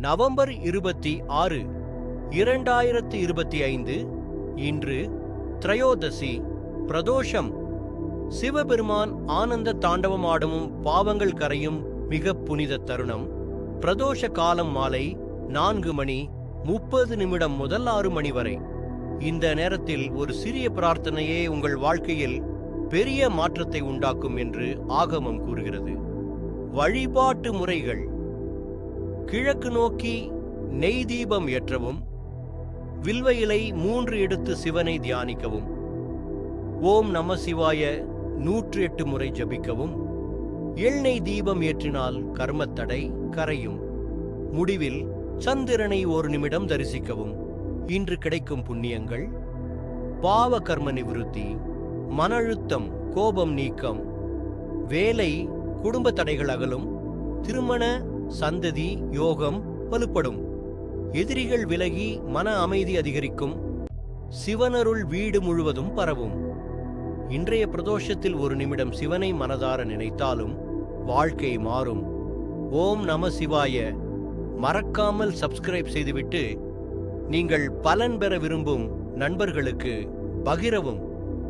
November 26, 2025 இன்று திரையோதசி பிரதோஷம். சிவபெருமான் ஆனந்த தாண்டவமாடும் பாவங்கள் கரையும் மிக புனித தருணம். பிரதோஷ காலம் மாலை 4:30 முதல் 6 மணி வரை. இந்த நேரத்தில் ஒரு சிறிய பிரார்த்தனையே உங்கள் வாழ்க்கையில் பெரிய மாற்றத்தை உண்டாக்கும் என்று ஆகமம் கூறுகிறது. வழிபாட்டு முறைகள்: கிழக்கு நோக்கி நெய் தீபம் ஏற்றவும், வில்வ இலை 3 எடுத்து சிவனை தியானிக்கவும், ஓம் நம சிவாய 108 முறை ஜபிக்கவும், எண்ணெய் தீபம் ஏற்றினால் கர்மத்தடை கரையும். முடிவில் சந்திரனை 1 நிமிடம் தரிசிக்கவும். இன்று கிடைக்கும் புண்ணியங்கள்: பாவ கர்ம நிவிருத்தி, மன அழுத்தம் கோபம் நீக்கம், வேலை குடும்ப தடைகள் அகலும், திருமண சந்ததி யோகம் வலுப்படும், எதிரிகள் விலகி மன அமைதி அதிகரிக்கும், சிவனருள் வீடு முழுவதும் பரவும். இன்றைய பிரதோஷத்தில் 1 நிமிடம் சிவனை மனதார நினைத்தாலும் வாழ்க்கை மாறும். ஓம் நம சிவாய. மறக்காமல் சப்ஸ்கிரைப் செய்துவிட்டு நீங்கள் பலன் பெற விரும்பும் நண்பர்களுக்கு பகிரவும்.